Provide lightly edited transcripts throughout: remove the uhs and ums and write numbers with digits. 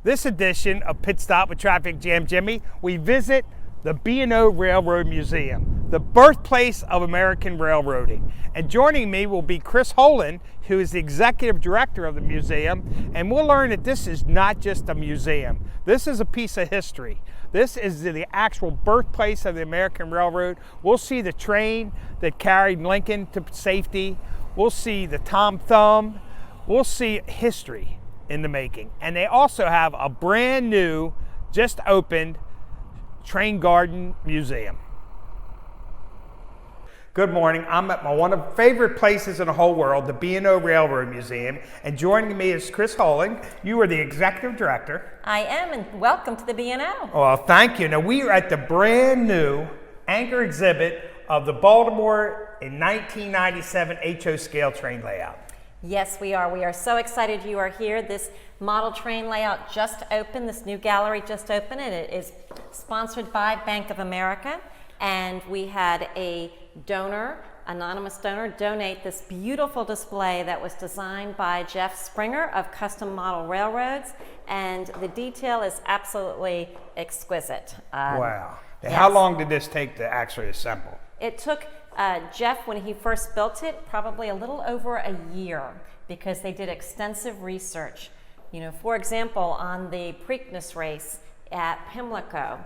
This edition of Pit Stop with Traffic Jam Jimmy, we visit the B&O Railroad Museum, the birthplace of American railroading. And joining me will be Kris Hoellen, who is the executive director of the museum, and we'll learn that this is not just a museum. This is a piece of history. This is the actual birthplace of the American Railroad. We'll see the train that carried Lincoln to safety. We'll see the Tom Thumb. We'll see history in the making. And they also have a brand new, just opened, Train Garden Museum. Good morning. I'm at one of my favorite places in the whole world, the B&O Railroad Museum, and joining me is Kris Hoellen. You are the executive director. I am, and welcome to the B&O. Well, thank you. Now, we are at the brand new anchor exhibit of the Baltimore in 1997 HO scale train layout. Yes, we are. We are so excited you are here. This model train layout just opened. This new gallery just opened, and it is sponsored by Bank of America. And we had a donor, anonymous donor, donate this beautiful display that was designed by Jeff Springer of Custom Model Railroads. And the detail is absolutely exquisite. Wow. Yes. How long did this take to actually assemble? It took Jeff, when he first built it, probably a little over a year, because they did extensive research. You know, for example, on the Preakness race at Pimlico,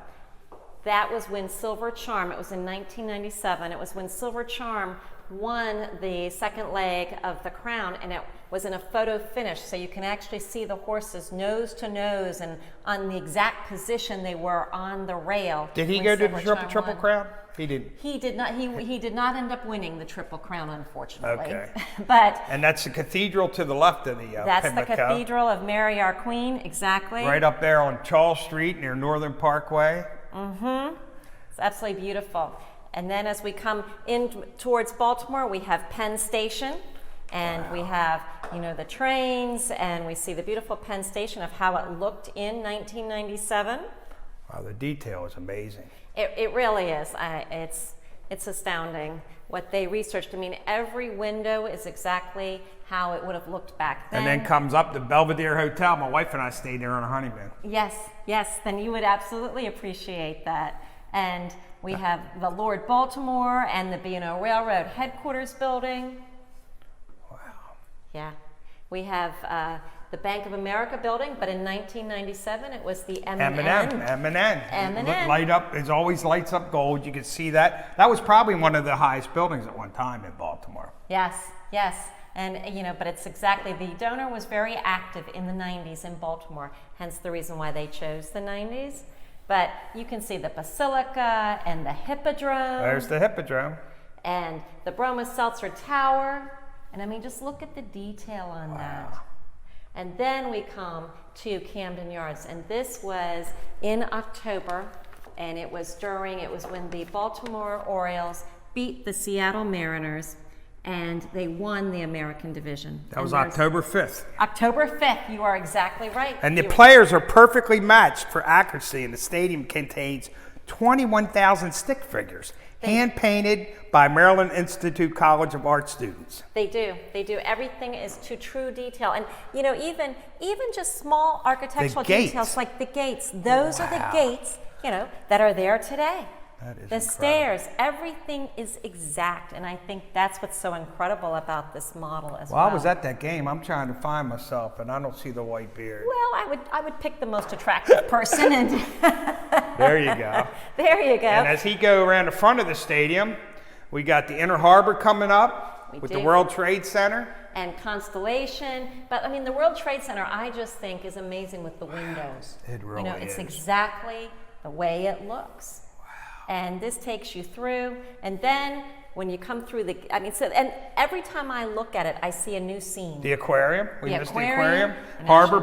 that was when Silver Charm, it was in 1997, it was when Silver Charm won the second leg of the crown, and it was in a photo finish, so you can actually see the horses nose to nose and on the exact position they were on the rail. Did he go to the triple crown? He did. He did not. He did not end up winning the Triple Crown, unfortunately. Okay. But and that's the cathedral to the left of the that's Pimlico. the Cathedral of Mary Our Queen, exactly. Right up there on Charles Street near Northern Parkway. Mm-hmm. It's absolutely beautiful. And then as we come in towards Baltimore, we have Penn Station, and we have, you know, the trains, and we see the beautiful Penn Station of how it looked in 1997. Wow, the detail is amazing. It really is. It's astounding what they researched. I mean, every window is exactly how it would have looked back then. And then comes up the Belvedere Hotel. My wife and I stayed there on a honeymoon. Yes, yes, then you would absolutely appreciate that. And we have the Lord Baltimore and the B&O Railroad headquarters building. Wow. Yeah. We have the Bank of America building, but in 1997 it was the M&N. M&N. Light up, it always lights up gold. You can see that. That was probably one of the highest buildings at one time in Baltimore. Yes, yes. And, you know, but it's exactly, the donor was very active in the 90s in Baltimore, hence the reason why they chose the 90s. But you can see the Basilica and the Hippodrome. There's the Hippodrome. And the Bromo-Seltzer Tower. And I mean, just look at the detail on that. And then we come to Camden Yards, and this was in October, and it was when the Baltimore Orioles beat the Seattle Mariners, and they won the American Division. That was October 5th. October 5th, you are exactly right. And the players are perfectly matched for accuracy, and the stadium contains 21,000 stick figures, hand-painted by Maryland Institute College of Art students. They do. Everything is to true detail. And, you know, even just small architectural details like the gates, those are the gates, you know, that are there today. That is the incredible. Stairs, everything is exact, and I think that's what's so incredible about this model as well. Well, I was at that game. I'm trying to find myself, and I don't see the white beard. Well, I would pick the most attractive person, and there you go. There you go. And as he go around the front of the stadium, we got the Inner Harbor coming up with the World Trade Center. And Constellation. But I mean, the World Trade Center, I just think, is amazing with the windows. It really is. You know, it's exactly the way it looks. And this takes you through, and then when you come through and every time I look at it, I see a new scene. The aquarium, we missed the aquarium. Harbor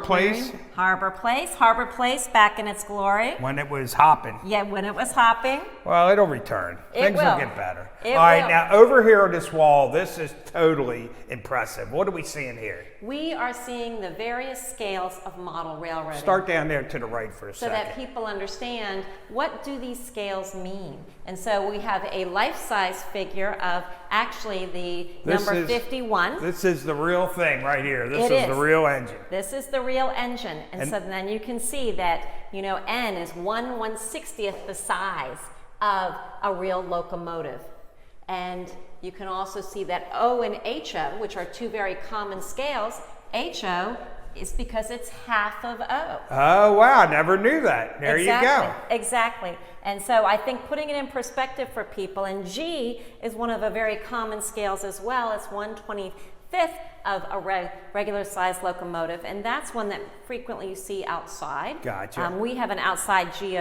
Place back in its glory. When it was hopping. Yeah, when it was hopping. Well, it'll return. Things will get better. All right, now over here on this wall, this is totally impressive. What are we seeing here? We are seeing the various scales of model railroading. Start down there to the right for a second. So that people understand, what do these scales mean? And so we have a life-size figure figure of actually the This number is- 51. This is the real thing right here. This It is the is. real engine. This is the real engine. And And- so then you can see that, you know, N is 1/160th the size of a real locomotive. And you can also see that O and HO, which are two very common scales, HO is because it's half of O. Oh, wow, never knew that. There Exactly, you go. exactly. And so I think putting it in perspective for people, and G is one of the very common scales as well. It's 1/25th of a regular size locomotive, and that's one that frequently you see outside. Gotcha. We have an outside G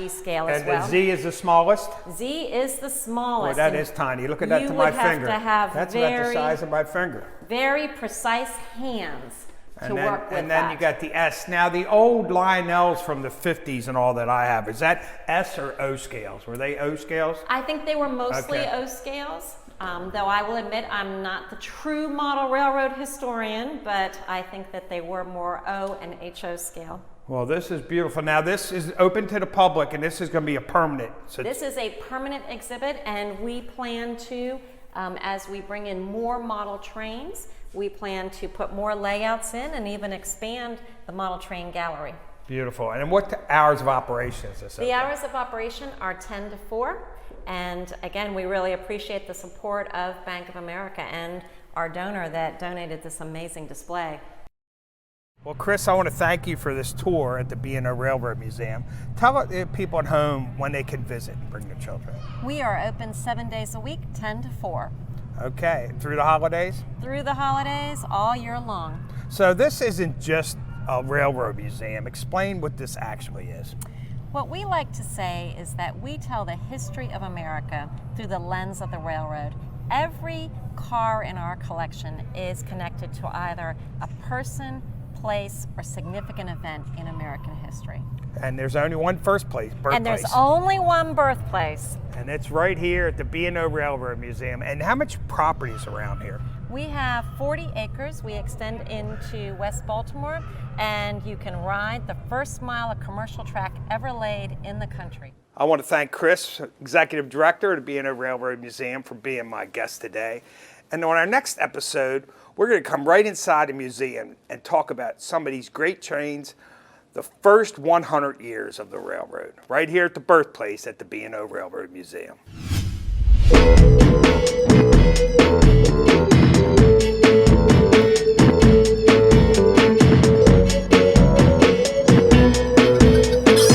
scale as And well. the Z is the smallest? Z is the smallest. Boy, that and is tiny. Look at that you to my would have finger. to have That's about the very- size of my finger. very precise hands to And then, work with and then that. you got the S. Now, the old Lionels from the 50s and all that I have, is that S or O scales? Were they O scales? I think they were mostly Okay. O scales, though I will admit I'm not the true model railroad historian, but I think that they were more O and HO scale. Well, this is beautiful. Now, this is open to the public, and this is going to be a permanent. So This is a permanent exhibit, and we plan to, as we bring in more model trains, we plan to put more layouts in and even expand the model train gallery. beautiful. And what hours of operation is this? The open? hours of operation are 10 to 4, and again, we really appreciate the support of Bank of America and our donor that donated this amazing display. Well, Kris, I want to thank you for this tour at the B&O Railroad Museum. Tell people at home when they can visit and bring their children. We are open 7 days a week, 10 to 4. Okay, through the holidays? Through the holidays, all year long. So this isn't just a railroad museum. Explain what this actually is. What we like to say is that we tell the history of America through the lens of the railroad. Every car in our collection is connected to either a person, place, or significant event in American history. And there's only one birthplace. And there's only one birthplace. And it's right here at the B&O Railroad Museum. And how much property is around here? We have 40 acres. We extend into West Baltimore, and you can ride the first mile of commercial track ever laid in the country. I want to thank Kris, Executive Director of the B&O Railroad Museum, for being my guest today. And on our next episode, we're going to come right inside the museum and talk about some of these great trains, the first 100 years of the railroad, right here at the birthplace at the B&O Railroad Museum.